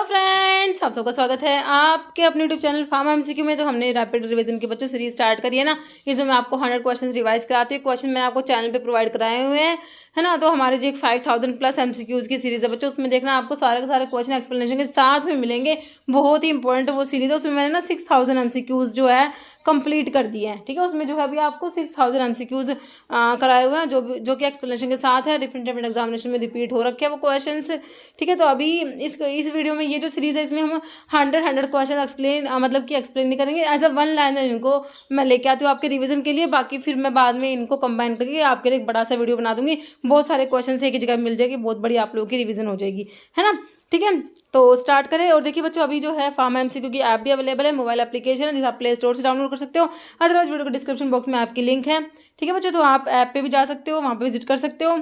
Friends, आप सबका स्वागत है आपके अपने यूट्यूब चैनल फार्मा एमसीक्यू में। तो हमने रैपिड रिवीजन के बच्चों सीरीज स्टार्ट करी है ना। इसमें मैं आपको 100 क्वेश्चन रिवाइज कराती हूँ। क्वेश्चन मैंने आपको चैनल पे प्रोवाइड कराए हुए हैं, है ना। तो हमारे जो एक 5000 प्लस एमसीक्यूज की सीरीज है बच्चों, उसमें देखना आपको सारे के सारे क्वेश्चन एक्सप्लेनेशन के साथ में मिलेंगे। बहुत ही इंपॉर्टेंट वो सीरीज है। उसमें मैंने ना 6000 एमसीक्यूज जो है कंप्लीट कर दिए हैं, ठीक है। उसमें जो है अभी आपको 6000 एमसीक्यूज कराए हुए हैं, जो कि एक्सप्लेनेशन के साथ है। डिफरेंट डिफरेंट एग्जामिनेशन में रिपीट हो रखे हैं वो क्वेश्चंस, ठीक है। तो अभी इस वीडियो में ये जो सीरीज है, इसमें हम 100 क्वेश्चन एक्सप्लेन मतलब कि एक्सप्लेन नहीं करेंगे। एज अ वन लाइनर इनको मैं लेके आती हूँ आपके रिवीजन के लिए। बाकी फिर मैं बाद में इनको कंबाइन करके आपके लिए एक बड़ा सा वीडियो बना दूंगी। बहुत सारे क्वेश्चन एक ही जगह मिल जाएगी, बहुत बड़ी आप लोगों की रिवीजन हो जाएगी, है ना। ठीक है, तो स्टार्ट करें। और देखिए बच्चों, अभी जो है फार्मा एमसीक्यू की ऐप भी अवेलेबल है, मोबाइल एप्लीकेशन है, जिसे आप प्ले स्टोर से डाउनलोड कर सकते हो। अदरवाइज वीडियो के डिस्क्रिप्शन बॉक्स में आपकी लिंक है, ठीक है बच्चों। तो आप ऐप पे भी जा सकते हो, वहाँ पे विजिट कर सकते हो।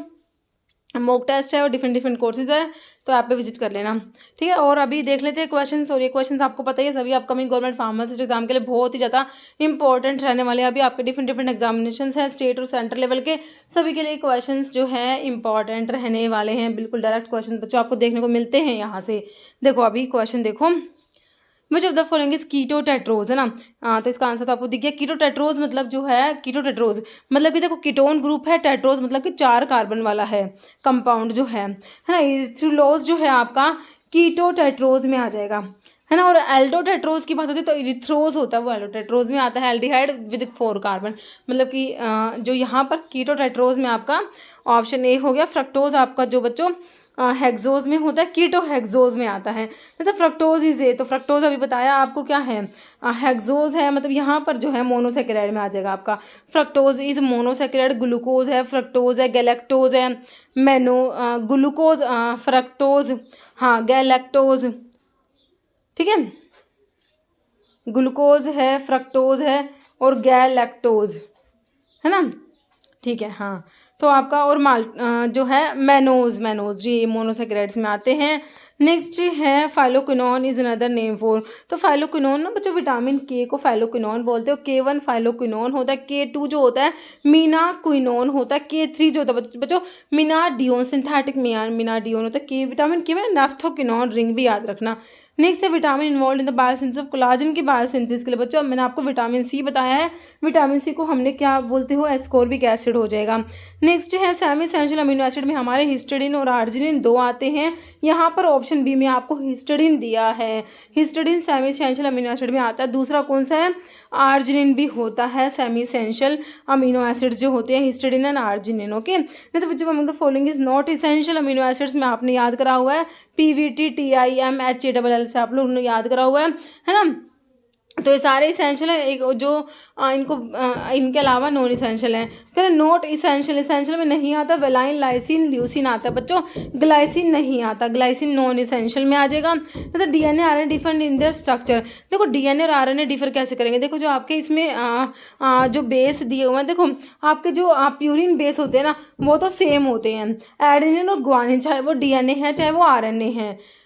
मॉक टेस्ट है और डिफरेंट डिफरेंट कोर्सेज है, तो ऐप पे विजिट कर लेना, ठीक है। और अभी देख लेते हैं क्वेश्चंस। और ये क्वेश्चंस आपको पता ही है, सभी अपकमिंग गवर्नमेंट फार्मासिस्ट एग्जाम के लिए बहुत ही ज़्यादा इंपॉर्टेंट रहने वाले हैं। अभी आपके डिफरेंट डिफरेंट एग्जामिनेशन हैं, स्टेट और सेंट्रल लेवल के, सभी के लिए क्वेश्चंस जो है इंपॉर्टेंट रहने वाले हैं। बिल्कुल डायरेक्ट क्वेश्चन बच्चों आपको देखने को मिलते हैं यहाँ से। देखो अभी क्वेश्चन देखो, which of the following is keto tetrose, है ना। तो इसका आंसर तो आपको दिख गया। कीटो टेट्रोज मतलब जो है, कीटो टेट्रोज मतलब कि देखो कीटोन ग्रुप है, टेट्रोज मतलब कि 4 कार्बन वाला है कंपाउंड जो है ना। इरिथ्रोलोज जो है आपका कीटो टेट्रोज में आ जाएगा, है ना। और एल्डो टेट्रोज की बात होती है तो इरिथ्रोज होता है, वो एल्डो टेट्रोज में आता है। एल्डिहाइड विद 4 कार्बन, मतलब कि जो यहाँ पर कीटो टेट्रोज में आपका ऑप्शन ए हो गया। फ्रक्टोज आपका जो बच्चों हेक्सोज में होता है, कीटो हेक्सोज में आता है। जैसे फ्रक्टोज इज ए, तो फ्रक्टोज अभी बताया आपको क्या है, हेक्सोज है, मतलब यहाँ पर जो है मोनोसेकेराइड में आ जाएगा आपका। Fructose is monosaccharide. ग्लूकोज है, फ्रक्टोज है, गैलेक्टोज है, ग्लूकोज, फ्रक्टोज, हाँ गैलेक्टोज, ठीक है। ग्लूकोज है, फ्रक्टोज है और गैलेक्टोज, है ना, ठीक है। हाँ, तो आपका और जो है मैनोज जी मोनोसेकेराइड्स में आते हैं। नेक्स्ट है phylloquinone is another name for. तो फाइलोक्विनोन ना बच्चों, विटामिन के को फाइलोक्विनोन बोलते हो। K1 फाइलोक्विनोन होता है, K2 जो होता है मीनाक्विनोन होता है, K3 जो होता है बच्चों मिनाडियोन, सिंथेटिक मिनाडियोन होता है। के विटामिन के में नाफ्थोक्विनोन रिंग भी याद रखना। नेक्स्ट है vitamin involve in the biosynthesis of collagen की बायोसिंथेसिस के लिए बच्चों मैंने आपको विटामिन सी बताया है। विटामिन सी को हमने क्या बोलते हो, एस्कॉर्बिक एसिड हो जाएगा। नेक्स्ट है सेमी एसेंशियल अमीनो एसिड में हमारे हिस्टिडीन और आर्जिनिन 2 आते हैं। यहाँ पर ऑप्शन बी में आपको हिस्टिडीन दिया है। Histidine semi essential amino acid में आता है। दूसरा कौन सा है, आर्जिनिन भी होता है सेमी एसेंशियल अमीनो एसिड्स जो होते हैं, हिस्टिडीन एंड आर्जिनिन, ओके। नहीं तो बच्चों among the following is not essential amino acids में आपने याद करा हुआ है PVT TIMHALL से आप लोगों ने याद करा हुआ है ना। तो ये सारे इसेंशियल है, एक जो इनके अलावा नॉन इसेंशियल है। कह नॉट इसेंशियल, इसेंशियल में नहीं आता वेलाइन, लाइसिन, ल्यूसिन आता है बच्चों, ग्लाइसिन नहीं आता। ग्लाइसिन नॉन इसेंशियल में आ जाएगा। तो DNA RNA different in their structure. देखो DNA और RNA डिफर कैसे करेंगे, देखो जो आपके इसमें जो बेस दिए हुए हैं, देखो आपके जो प्यूरिन बेस होते हैं ना, वो तो सेम होते हैं। एडेनिन और ग्वानिन, चाहे वो DNA है चाहे वो RNA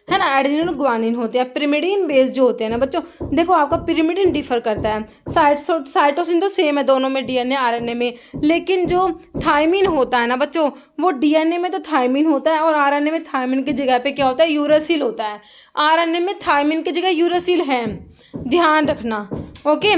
है ना। एडेनिन और ग्वानिन होते हैं। पिरिमिडीन बेस जो होते हैं ना बच्चों, देखो आपका पिरिमिडीन डिफर करता है। साइटोसिन तो सेम है दोनों में, DNA RNA में, लेकिन जो थाइमिन होता है ना बच्चों, वो DNA में तो थाइमिन होता है और RNA में थाइमिन की जगह पे क्या होता है, यूरासिल होता है। RNA में थाइमिन की जगह यूरासिल है, ध्यान रखना, ओके।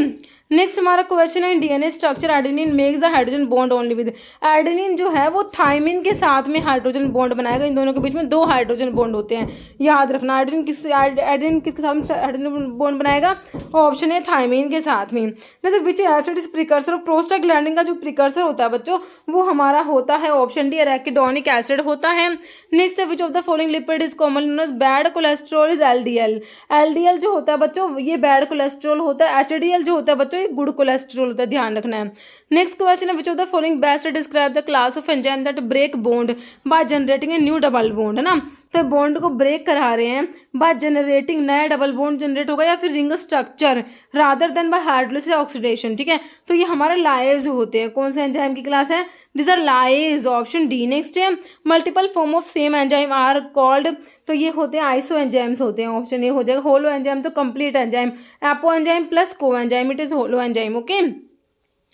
नेक्स्ट हमारा क्वेश्चन है, DNA structure adenine makes the hydrogen bond only with. Adenine जो है वो थाइमिन के साथ में हाइड्रोजन बॉन्ड बनाएगा। इन दोनों के बीच में 2 हाइड्रोजन बॉन्ड होते हैं, याद रखना। एडेनिन किसके साथ में हाइड्रोजन बॉन्ड बनाएगा, ऑप्शन है थाइमिन के साथ में। जैसे विच acid is precursor of prostaglandin का जो प्रिकर्सर होता है बच्चों, वो हमारा होता है ऑप्शन डी एराकिडोनिक एसिड होता है। नेक्स्ट है which of the following lipid is common known as bad cholesterol is LDL। LDL जो होता है बच्चों ये बैड कोलेस्ट्रॉल होता है। HDL जो होता है बच्चों ये गुड कोलेस्ट्रॉल होता है, ध्यान रखना है। नेक्स्ट क्वेश्चन है which of the following best describe the class of enzyme that break bond by generating a new double bond, है ना। तो बॉन्ड को ब्रेक करा रहे हैं बाय जनरेटिंग, नया डबल बॉन्ड जनरेट होगा, या फिर ring structure rather than by hydrolysis oxidation, ठीक है। तो ये हमारे लाइज होते हैं। कौन से एंजाइम की क्लास है, this are lyase, option D. Next है multiple form of same enzyme are called, तो ये होते हैं आइसो एंजाइम्स होते हैं, ऑप्शन ए हो जाएगा। होलो एंजाइम तो complete enzyme, apo enzyme plus co enzyme it is holo enzyme, okay.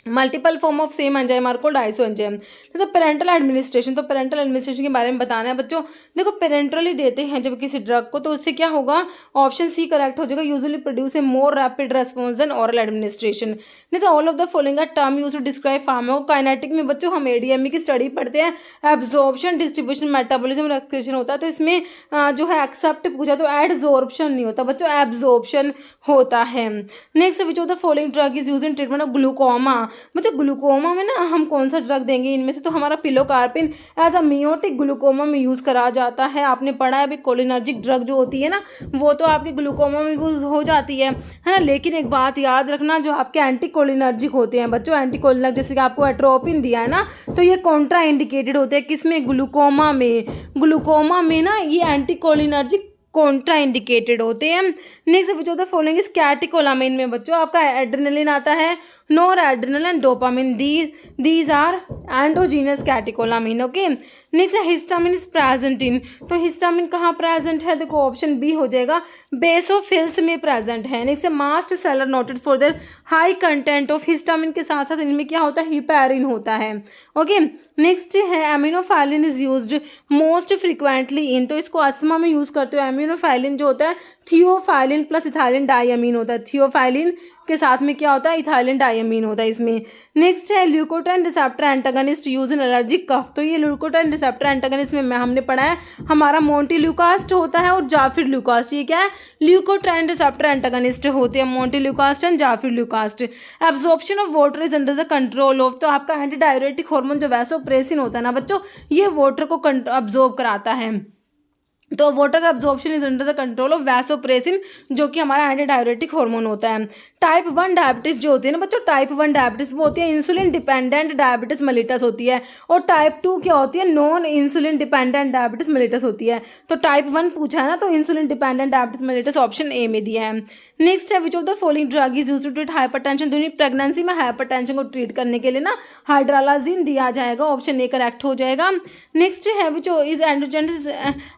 Multiple form of same enzyme are called iso enzyme. जैसे पेरेंटल एडमिनिस्ट्रेशन, तो पेरेंटल एडमिनिस्ट्रेशन के बारे में बताना है बच्चों। देखो पेरेंटली देते हैं जब किसी ड्रग को, तो उससे क्या होगा, ऑप्शन सी करेक्ट हो जाएगा, usually produce a more rapid response than oral administration. जैसे all of the following are term use to describe pharmacokinetic में बच्चों हम एडीएमई की स्टडी पढ़ते हैं, एब्जॉर्प्शन, डिस्ट्रीब्यूशन, मेटाबॉलिज्म, एक्सक्रीशन होता है। तो इसमें जो है एक्सेप्ट पूछा तो एडजॉर्प्शन नहीं होता बच्चों, एब्जॉर्प्शन होता है। Next which of the following drug is use in treatment of glaucoma. मतलब ग्लूकोमा में ना हम कौन सा ड्रग देंगे इनमें से, तो हमारा pilocarpine as a miotic glaucoma में यूज़ करा जाता है। आपने पढ़ा है अभी कोलिनर्जिक ड्रग जो होती है ना, वो तो आपके ग्लूकोमा में यूज हो जाती है ना। लेकिन एक बात याद रखना, जो आपके एंटी कोलिनर्जिक होते हैं बच्चों, एंटी कोलिनर्जिक जैसे कि आपको एट्रोपिन दिया है ना, तो ये कॉन्ट्रा इंडिकेटेड होते हैं किसमें, ग्लूकोमा में। ग्लूकोमा में ना ये एंटी कोलिनर्जिक कॉन्ट्रा इंडिकेटेड होते हैं। Next which of the following is catecholamine में बच्चों आपका एड्रेनलिन आता है, nor adrenal and dopamine, these are endogenous catecholamine. Okay, next histamine is present in, तो हिस्टामिन कहाँ प्रेजेंट है, देखो ऑप्शन बी हो जाएगा, बेसोफिल्स में प्रेजेंट है। Next mast cells are noted for their high content of histamine के साथ साथ इनमें क्या होता है, हिपैरिन होता है। ओके, नेक्स्ट है एमिनोफाइलिन इज यूज्ड मोस्ट फ्रिक्वेंटली इन, तो इसको अस्थमा में यूज करते हो। एमिनोफाइलिन जो होता है थियोफाइलिन प्लस इथाइलिन डाइअमीन होता है, थियोफाइलिन के साथ में क्या होता है, इथाइलिन डाइअमीन होता है इसमें। नेक्स्ट है leukotriene receptor antagonist use in allergic cough, तो ये ल्यूकोट्राइन रिसेप्टर एंटागनिस्ट में हमने पढ़ा है हमारा मोंटेल्यूकास्ट होता है और जाफिर ल्यूकास्ट। ये क्या है, ल्यूकोट्राइन रिसेप्टर एंटागनिस्ट होते हैं, montelukast and zafirlukast. Absorption of water is under the control of, तो आपका एंटी डायरेटिक हार्मोन जो वैसोप्रेसिन होता है ना बच्चों, ये वाटर को अब्जॉर्ब कराता है। तो वाटर का absorption is under the control of vasopressin, जो कि हमारा एंटी डायरेटिक हार्मोन होता है। टाइप 1 डायबिटीज जो होती है ना बच्चों, टाइप 1 डायबिटीज वो होती है इंसुलिन डिपेंडेंट डायबिटीज मेलिटस होती है, और टाइप 2 क्या होती है, non insulin dependent diabetes mellitus होती है। तो टाइप 1 पूछा है ना, तो insulin dependent diabetes mellitus option A में दिया है। नेक्स्ट है which of the following drug is used to treat hypertension, दुनिया प्रेगनेंसी में हाइपरटेंशन को ट्रीट करने के लिए ना हाइड्रालाजिन दिया जाएगा, ऑप्शन ए करेक्ट हो जाएगा। नेक्स्ट है which is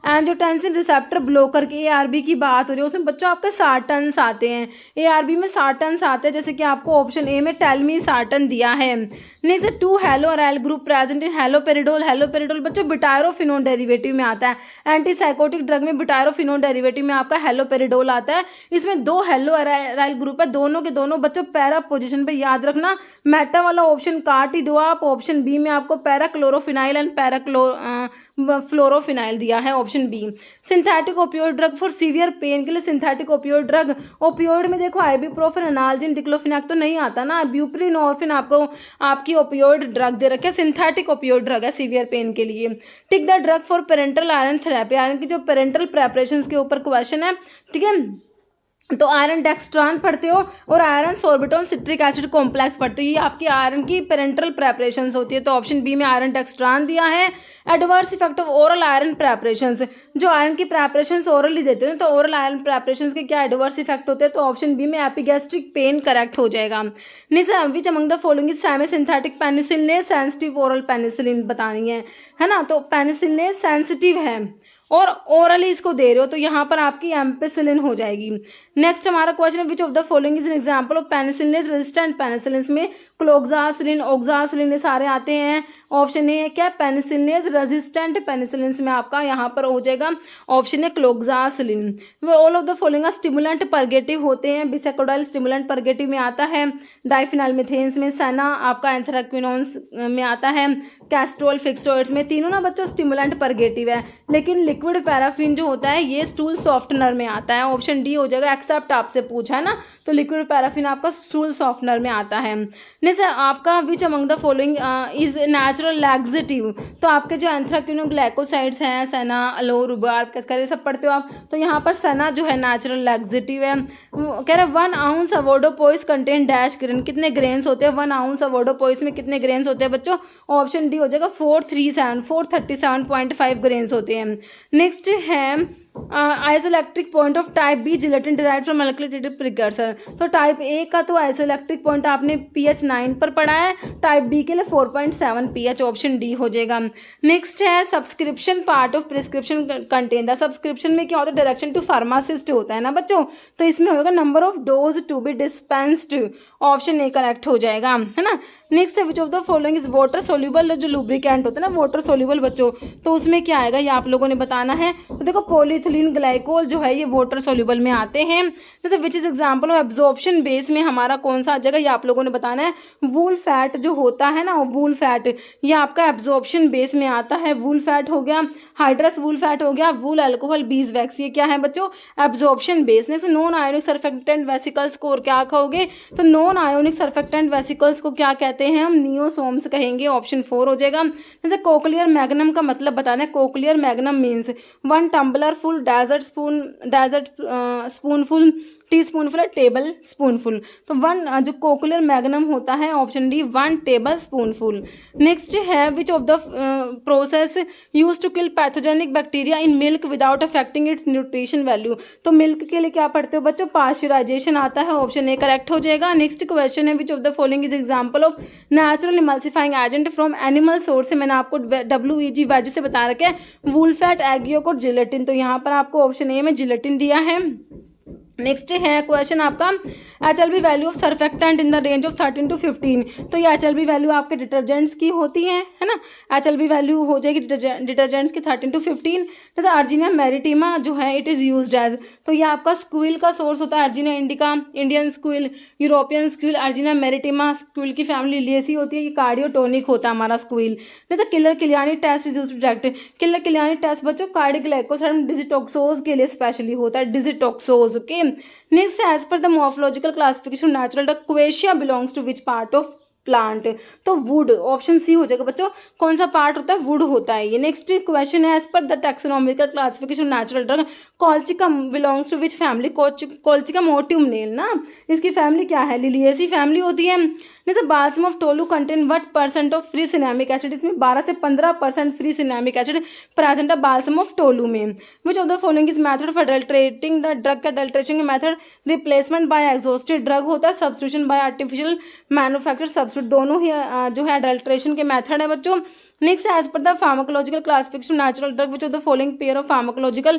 angiotensin receptor blocker की, ARB की बात हो रही है, उसमें बच्चों आपके सार्टन्स आते हैं, ARB में सार्टन्स आते हैं, जैसे कि आपको ऑप्शन ए में टेलमी सार्टन दिया है। Next 2 hello aryl group present in haloperidol, haloperidol बच्चों बिटायरोफिनोन डेरिवेटिव में आता है, एंटीसाइकोटिक ड्रग में बिटायरोफिनोन डेरिवेटिव में आपका हेलोपेरिडोल आता है। इसमें 2 हेलो अराइल ग्रुप है, दोनों के दोनों बच्चों पैरा पोजीशन पे, याद रखना मेटा वाला ऑप्शन काट ही दो आप, ऑप्शन बी में आपको पैराक्लोरोफिनाइल एंड फ्लोरोफिनाइल दिया है, option B. Synthetic opioid drug for severe pain के लिए सिंथेटिक ओपियोइड ड्रग, ओपियोइड में देखो आइबुप्रोफेन, एनाल्जिन, डिक्लोफिनाक तो नहीं आता ना, ब्यूप्रीनोर्फिन आपको आपकी ओपियोइड ड्रग दे रखे, सिंथेटिक ओपियोइड ड्रग है सीवियर पेन के लिए। Tick the drug for parental iron therapy, iron की जो पेरेंटल प्रेपरेशन के ऊपर क्वेश्चन है, ठीक है, तो आयरन डेक्स्ट्रान पढ़ते हो और आयरन सोर्बिटोन सिट्रिक एसिड कॉम्प्लेक्स पढ़ते हो, ये आपकी आयरन की पेरेंटल प्रेपरेशंस होती है, तो ऑप्शन बी में आयरन डेक्स्ट्रान दिया है। Adverse effect of oral iron preparations, जो आयरन की प्रेपरेशंस ओरली देते हैं, तो ओरल आयरन प्रेपरेशंस के क्या एडवर्स इफेक्ट होते हैं, तो ऑप्शन बी में एपिगैस्ट्रिक पेन करेक्ट हो जाएगा। Which among the following is semi synthetic penicillin, sensitive oral penicillin बतानी है ना, तो पेनिसिलिन सेंसिटिव है और ओरली इसको दे रहे हो, तो यहाँ पर आपकी एम्पेसिलिन हो जाएगी। नेक्स्ट हमारा क्वेश्चन है which of the following is an example of penicillin resistant penicillin में क्लोक्सासिलिन, ओक्सासिलिन ये सारे आते हैं, ऑप्शन ए है क्या, पेनिसिलिन रेजिस्टेंट पेनिसिलिन में आपका यहाँ पर हो जाएगा ऑप्शन है cloxacillin. All of the following stimulant purgative होते हैं, बिसेकोडाइल स्टिमुलेंट परगेटिव में आता है, डाइफिनाइल मिथेन्स में, सना आपका एंथ्राक्विनोन्स में आता है, कैस्ट्रोल फिक्सोइड्स में, तीनों ना बच्चों स्टिमुलेंट परगेटिव है, लेकिन लिक्विड पैराफिन जो होता है ये स्टूल सॉफ्टनर में आता है, ऑप्शन डी हो जाएगा। एक्सेप्ट आपसे पूछा है ना, तो लिक्विड पैराफिन आपका स्टूल सॉफ्टनर में आता है। नेक्स्ट आपका which among the following is natural laxative, तो आपके जो एंथ्राक्विनोग्लाइकोसाइड्स हैं, सना, अलो, रुबार, कैस्कर सब पढ़ते हो आप, तो यहाँ पर सना जो है नेचुरल लैक्सेटिव है। कह रहे 1 आउंस अवोडोपोइस कंटेन डैश ग्रेन, कितने ग्रेन्स होते हैं 1 आउंस अवोडोपोइस में, कितने ग्रेन्स होते हैं बच्चों, ऑप्शन डी हो जाएगा 437.5 ग्रेन्स होते हैं। नेक्स्ट है isoelectric point of type B gelatin derived from molecular precursor. तो टाइप ए का तो आइसोइलेक्ट्रिक पॉइंट आपने pH 9 पर पढ़ा है, टाइप बी के लिए 4.7 pH, ऑप्शन डी हो जाएगा। नेक्स्ट है subscription part of prescription contain the. Subscription में क्या होता है, डायरेक्शन टू फार्मासिस्ट होता है ना बच्चों, तो इसमें होगा number of dose to be dispensed, option A correct हो जाएगा, है ना। नेक्स्ट है which of the following is water soluble, जो लुब्रिकेंट होता है ना वाटर सोल्यूबल बच्चों, तो उसमें क्या आएगा ये आप लोगों ने बताना है। तो देखो पॉलीथिलीन ग्लाइकोल जो है ये वाटर सोल्यूबल में आते हैं। जैसे which is example of absorption base में हमारा कौन सा आ जाएगा, ये आप लोगों ने बताना है। वूल फैट जो होता है ना, वूल फैट ये आपका एब्जॉर्प्शन बेस में आता है। वूल फैट हो गया, हाइड्रस वूल फैट हो गया, वूल अल्कोहल बीज वैक्स, ये क्या है बच्चों, absorption base. Next non ionic surfactant vesicles को क्या कहोगे, तो नॉन आयोनिक सर्फेक्टेंट वेसिकल्स को क्या कहते हैं हम, नियोसोम्स कहेंगे, ऑप्शन 4 हो जाएगा। जैसे कोक्लियर मैग्नम का मतलब बताना है। Cochlear magnum means 1 tumbler full, dessert spoonful, tea spoonful है, टेबल स्पूनफुल, तो 1 जो कोक्लियर मैग्नम होता है, option D 1 table spoonful. Next है which of the process use to kill pathogenic bacteria in milk without affecting its nutrition value, तो milk के लिए क्या पढ़ते हो बच्चों, पाश्चराइजेशन आता है, ऑप्शन ए करेक्ट हो जाएगा। नेक्स्ट क्वेश्चन है which of the following is example of natural emulsifying agent from animal source से, मैंने आपको WEG वेज से बता रखा है, वूल फैट, एग योक और जिलेटिन, तो यहाँ पर आपको ऑप्शन ए में जिलेटिन दिया है। नेक्स्ट है क्वेश्चन आपका HLB value of surfactant in the range of 13 to 15, तो ये HLB वैल्यू आपके डिटर्जेंट्स की होती है ना, HLB वैल्यू हो जाएगी डिटर्जेंट्स की 13 to 15। जैसे अर्जिनिया मैरिटिमा जो है इट इज़ यूज्ड एज, तो ये आपका स्क्विल का सोर्स होता है, urginea indica, Indian squill, European squill, urginea maritima, squill की फैमिली लिएसी होती है, ये कार्डियोटोनिक होता है हमारा स्क्विल। जैसे killer killiani test is used to detect, killer killiani test बच्चों कार्डियोग्लाइकोसाइड डिजिटॉक्सोज के लिए स्पेशली होता है, digitoxose, okay. Next as per the morphological classification natural drug, quassia belongs to which part of plant, तो wood, option C हो जाएगा बच्चों, कौन सा पार्ट होता है, वुड होता है ये। नेक्स्ट क्वेश्चन है as per the taxonomical classification natural drug, colchicum belongs to which family, colchicum autumnale ना, इसकी फैमिली क्या है, लिलिएसी फैमिली होती है। जैसे balsam of tolu contain what % of free cinnamic acid, इसमें 12 से 15% फ्री सिनेमिक एसिड प्रेजेंट है बाल्सम ऑफ टोलू में। Which of the following is method of adulterating the drug, का अडल्ट्रेशन के method, replacement by exhausted drug होता है, substitution by artificial manufacture substitute, दोनों ही जो है अडल्ट्रेशन के मेथड है बच्चों। Next as per the pharmacological classification natural drug which of the following pair of pharmacological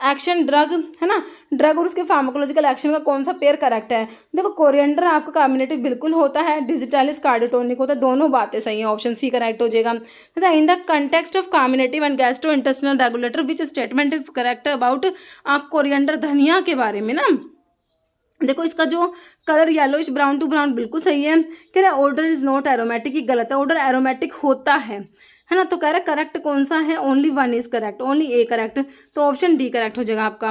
action drug, है ना, ड्रग और उसके फार्माकोलॉजिकल एक्शन का कौन सा पेयर करेक्ट है। देखो कोरिएंडर आपका कार्मिनेटिव बिल्कुल होता है, डिजिटालिस कार्डियोटोनिक होता है, दोनों बातें सही है, ऑप्शन सी करेक्ट हो जाएगा। जैसा in the context of carminative and gastro intestinal regulator which statement is correct about coriander, धनिया के बारे में ना, देखो इसका जो colour yellowish brown to brown बिल्कुल सही है। कह रहा है ऑर्डर इज नॉट एरोमेटिक, ये गलत है, ऑर्डर एरोमेटिक होता है ना, तो कह रहा है करेक्ट कौन सा है, only 1 is correct, only A correct, तो ऑप्शन डी करेक्ट हो जाएगा आपका।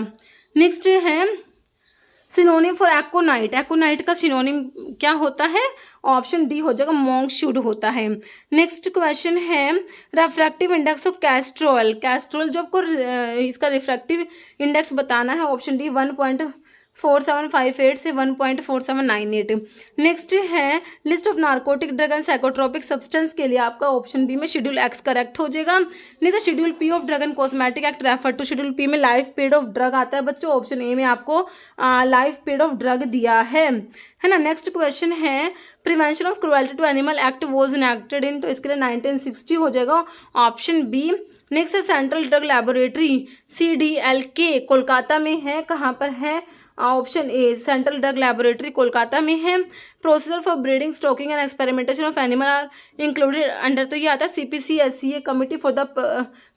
नेक्स्ट है सिनोनिम फॉर एक्कोनाइट, एक्कोनाइट का सिनोनिम क्या होता है, ऑप्शन डी हो जाएगा मॉन्कशूड होता है। नेक्स्ट क्वेश्चन है refractive index of castor oil, castor oil जो आपको इसका रिफ्रैक्टिव इंडेक्स बताना है, ऑप्शन डी 1.4758 से 1.4798। नेक्स्ट है list of narcotic drug and psychotropic substance के लिए आपका ऑप्शन बी में शेड्यूल एक्स करेक्ट हो जाएगा। Next schedule P of drug and cosmetic act refer to, schedule P में लाइफ पीरियड ऑफ ड्रग आता है बच्चों, ऑप्शन ए में आपको लाइफ पीरियड ऑफ ड्रग दिया है ना। नेक्स्ट क्वेश्चन है prevention of cruelty to animal act was enacted in, तो इसके लिए 1960 हो जाएगा, option B. Next central drug laboratory CDLK Kolkata में है, कहाँ पर है, option A central drug laboratory Kolkata में है। Procedure for breeding stocking and experimentation of animal are included under, तो ये आता है CPCSCA committee for the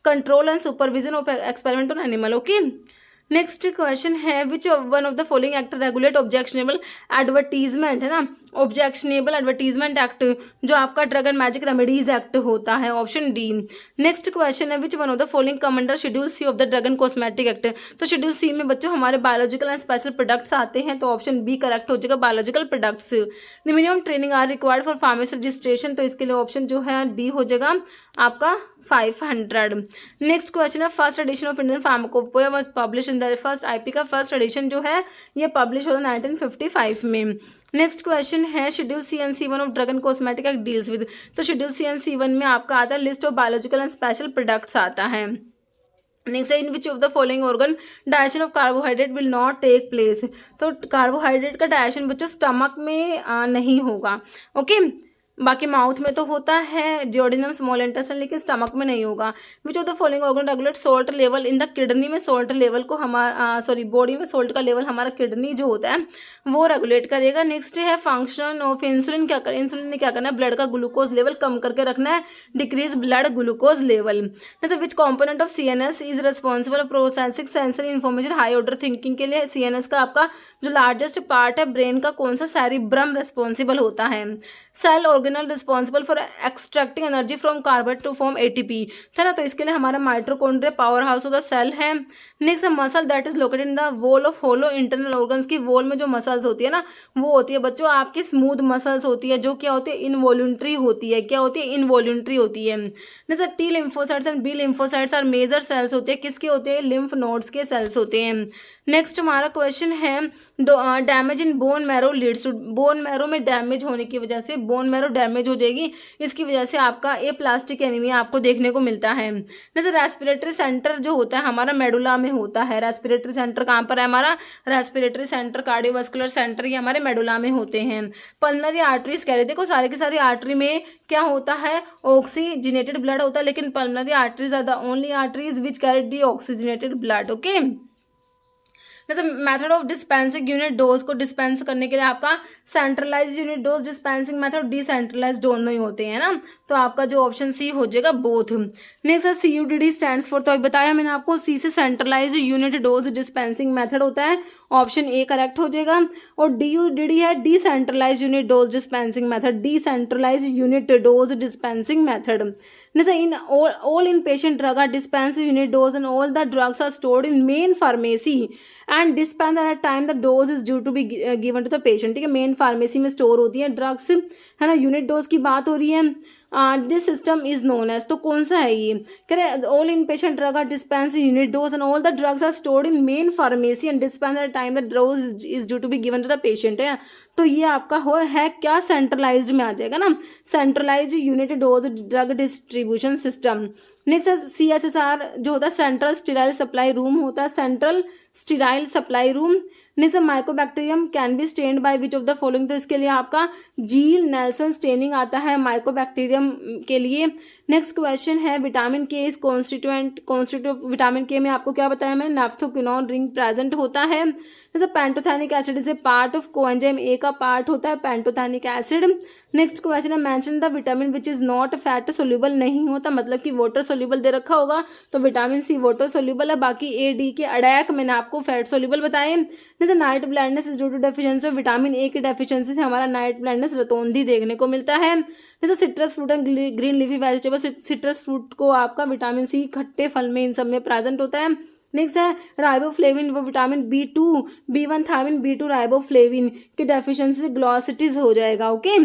control and supervision of experiment on animal, okay. Next question है which one of the following act regulate objectionable advertisement, है ना, objectionable advertisement act जो आपका drug and magic remedies act होता है, option D. Next question है which one of the following come under schedule C of the drug and cosmetic act, तो schedule C में बच्चों हमारे बायोलॉजिकल एंड स्पेशल प्रोडक्ट्स आते हैं, तो ऑप्शन बी करेक्ट हो जाएगा, biological products. Minimum training are required for pharmacy registration, तो इसके लिए ऑप्शन जो है डी हो जाएगा आपका 500। नेक्स्ट क्वेश्चन है first edition of Indian pharmacopoeia was publish in the, first IP का फर्स्ट एडिशन जो है ये पब्लिश होता है 1955 में। नेक्स्ट क्वेश्चन है schedule C and C1 of drug and cosmetic act deals with, तो शेड्यूल C and C1 में आपका आता है list of biological and special products आता है। नेक्स्ट है in which of the following organ digestion of carbohydrate will not take place. तो carbohydrate का डाइजेशन बच्चों स्टमक में नहीं होगा, ओके। बाकी माउथ में तो होता है, डियोडिनम, स्मॉल इंटेस्टाइन, लेकिन स्टमक में नहीं होगा। विच of the following organ regulate salt level in the kidney में सॉल्ट लेवल को हमारा बॉडी में सॉल्ट का लेवल हमारा किडनी जो होता है वो रेगुलेट करेगा। नेक्स्ट है फंक्शन ऑफ इंसुलिन, क्या कर इंसुलिन ने क्या करना है, ब्लड का ग्लूकोज लेवल कम करके रखना है, decrease blood glucose level. Which component of CNS is responsible processing sensory information high order thinking के लिए। CNS का आपका जो लार्जेस्ट पार्ट है ब्रेन का कौन सा, सेरिब्रम रिस्पॉन्सिबल होता है। Cell organelle responsible for extracting energy from carbohydrate to form ATP, है ना। तो इसके लिए हमारा mitochondria power house of the cell है। Next muscle that is located in the wall of hollow internal organs की वॉल में जो मसल्स होती है ना वो होती है बच्चों आपकी स्मूथ मसल्स होती है, जो क्या होती है, इनवॉल्यूंट्री होती है। क्या होती है, इनवॉल्यूंट्री होती है। जैसे T lymphocytes and B lymphocytes और मेजर सेल्स होते हैं, किसके होते हैं, लिम्फ नोड्स के सेल्स होते हैं। नेक्स्ट हमारा क्वेश्चन है damage in bone marrow leads to, bone marrow में डैमेज होने की वजह से बोन मैरो डैमेज हो जाएगी, इसकी वजह से आपका प्लास्टिक एनीमिया आपको देखने को मिलता है। जैसे रेस्पिरेटरी सेंटर जो होता है हमारा मेडुला में होता है। रेस्पिरेटरी सेंटर कहाँ पर है हमारा, रेस्पिरेटरी सेंटर, कार्डियोवास्कुलर सेंटर ये हमारे मेडुला में होते हैं। पल्मनरी आर्टरीज कह रहे देखो सारे के सारे आर्टरी में क्या होता है, ऑक्सीजनेटेड ब्लड होता है, लेकिन pulmonary arteries are the only arteries which carry deoxygenated blood, okay. जैसे method of dispensing unit dose को डिस्पेंस करने के लिए आपका centralize unit dose dispensing method decentralize दोनों ही होते हैं ना, तो आपका जो ऑप्शन सी हो जाएगा बोथ। नेक्स्ट है CUDD स्टैंड्स फॉर, तो बताया मैंने आपको सी से centralise unit dose dispensing method होता है, ऑप्शन ए करेक्ट हो जाएगा। और DUDD है decentralise unit dose dispensing method, decentralise unit dose dispensing method. जैसे in all inpatient drug are dispensed unit dose and all the drugs are stored in main pharmacy and dispensed at a time the dose is due to be given to the patient, ठीक है। Main pharmacy में store होती है drugs, है ना। Unit dose की बात हो रही है। This system is known as, तो कौन सा है ये, कह रहे all in patient drug are dispense unit dose and all the drugs are stored in main pharmacy and dispense at time the dose is due to be given to the patient, है। तो ये आपका हो है क्या, centralised में आ जाएगा ना, centralised unit dose drug distribution system. Next CSSR जो होता है सेंट्रल स्टीराइल सप्लाई रूम होता है, central sterile supply room. Next mycobacterium can be stained by which of the following, तो इसके लिए आपका जील नेल्सन स्टेनिंग आता है माइकोबैक्टीरियम के लिए। नेक्स्ट क्वेश्चन है विटामिन के इज कॉन्स्टिट्यूट विटामिन के में आपको क्या बताया मैंने, नाफ्थोक्विनोन रिंग प्रेजेंट होता है। जैसे पैंटोथैनिक acid is a part of coenzyme A का पार्ट होता है पैंटोथैनिक एसिड। नेक्स्ट क्वेश्चन है mention the vitamin which is not fat soluble, नहीं होता मतलब कि वाटर सोल्यूबल दे रखा होगा, तो विटामिन C वाटर सोल्यूबल है, बाकी A D के अडैक मैंने आपको फैट सोल्यूबल बताए। जैसे night blindness is due to deficiency of vitamin A की डेफिशिएंसी से हमारा नाइट ब्लाइंडनेस रतौंधी देखने को मिलता है। जैसे citrus fruit and green leafy vegetable, citrus fruit को आपका विटामिन C खट्टे फल में इन सब में प्रेजेंट होता है। नेक्स्ट है राइबोफ्लेविन, वो vitamin B2 B1 thiamine B2 riboflavin की डेफिशिएंसी से ग्लॉसिटीज हो जाएगा, ओके।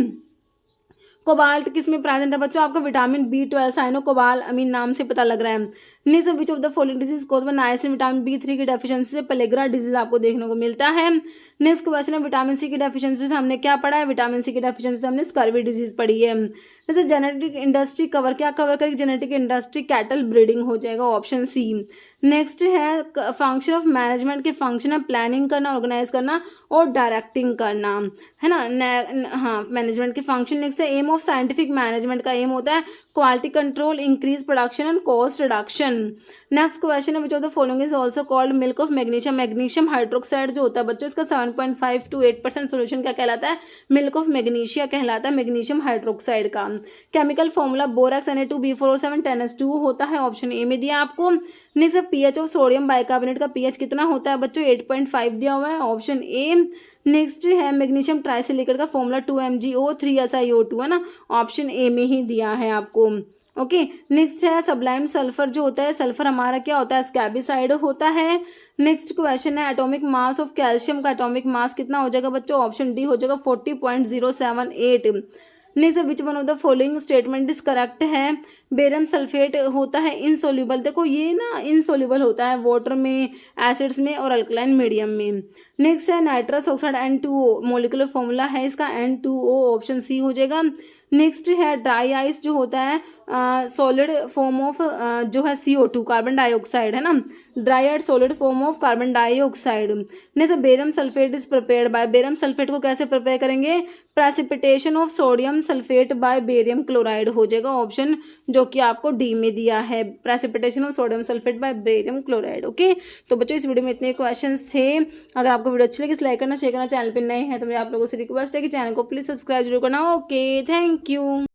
कोबाल्ट किस में प्रेजेंट है बच्चों, आपका विटामिन B12 साइनो कोबाल अमीन नाम से पता लग रहा है। Next which of the following disease cause by niacin, vitamin B3 की डेफिशिएंसी से पेलेग्रा डिजीज आपको देखने को मिलता है। नेक्स्ट क्वेश्चन है विटामिन C की डेफिशिएंसी से हमने क्या पढ़ा है, विटामिन C की डेफिशिएंसी से हमने स्कर्वी डिजीज पढ़ी है। जैसे जेनेटिक इंडस्ट्री कवर क्या कवर करेगी, जेनेटिक इंडस्ट्री कैटल ब्रीडिंग हो जाएगा, ऑप्शन C। नेक्स्ट है फंक्शन ऑफ मैनेजमेंट के फंक्शन है प्लानिंग करना, ऑर्गेनाइज करना और डायरेक्टिंग करना, है ना। हाँ मैनेजमेंट के फंक्शन। नेक्स्ट है एम ऑफ साइंटिफिक मैनेजमेंट का एम होता है quality control, increase production and cost reduction. Next question है which of the following is also called milk of magnesia, magnesium hydroxide जो होता है बच्चों इसका 7.5 to 8% सोल्यूशन क्या कहलाता है, मिल्क ऑफ मैग्नीशिया कहलाता है मैग्नीशियम हाइड्रोक्साइड का। Chemical formula borax Na2B4O7 10S2 होता है, ऑप्शन ए में दिया आपको। Next pH of sodium bicarbonate का पीएच कितना होता है बच्चों, 8.5 दिया हुआ है, ऑप्शन ए। नेक्स्ट है मैग्नीशियम ट्राइसिलिकेट का फॉर्मूला 2MgO3SiO2 है ना, ऑप्शन ए में ही दिया है आपको, ओके। नेक्स्ट है सबलाइम सल्फर जो होता है, सल्फर हमारा क्या होता है, स्कैबिसाइड होता है। नेक्स्ट क्वेश्चन है एटॉमिक मास ऑफ कैल्शियम का एटॉमिक मास कितना हो जाएगा बच्चों, ऑप्शन डी हो जाएगा 40.078। Next which one of the following statement is correct है, बेरम सल्फेट होता है इनसोल्यूबल, देखो ये ना इनसोल्यूबल होता है वाटर में, एसिड्स में और अल्कलाइन मीडियम में। नेक्स्ट है nitrous oxide N2O, molecular formula है इसका N2O, ऑप्शन सी हो जाएगा। नेक्स्ट है ड्राई आइस जो होता है सॉलिड फॉर्म ऑफ जो है CO2 कार्बन डाइऑक्साइड है ना, dry ice solid form of carbon dioxide. Next barium sulphate is prepared by, barium sulphate को कैसे प्रिपेयर करेंगे, precipitation of sodium sulphate by barium chloride हो जाएगा ऑप्शन जो कि आपको डी में दिया है, precipitation of sodium sulphate by barium chloride. Okay, तो बच्चों इस वीडियो में इतने क्वेश्चंस थे। अगर आपको वीडियो अच्छी लगी लाइक करना, शेयर करना, चैनल पे नए हैं तो मेरे आप लोगों से रिक्वेस्ट है कि चैनल को प्लीज सब्सक्राइब जरूर करना। Okay, thank you.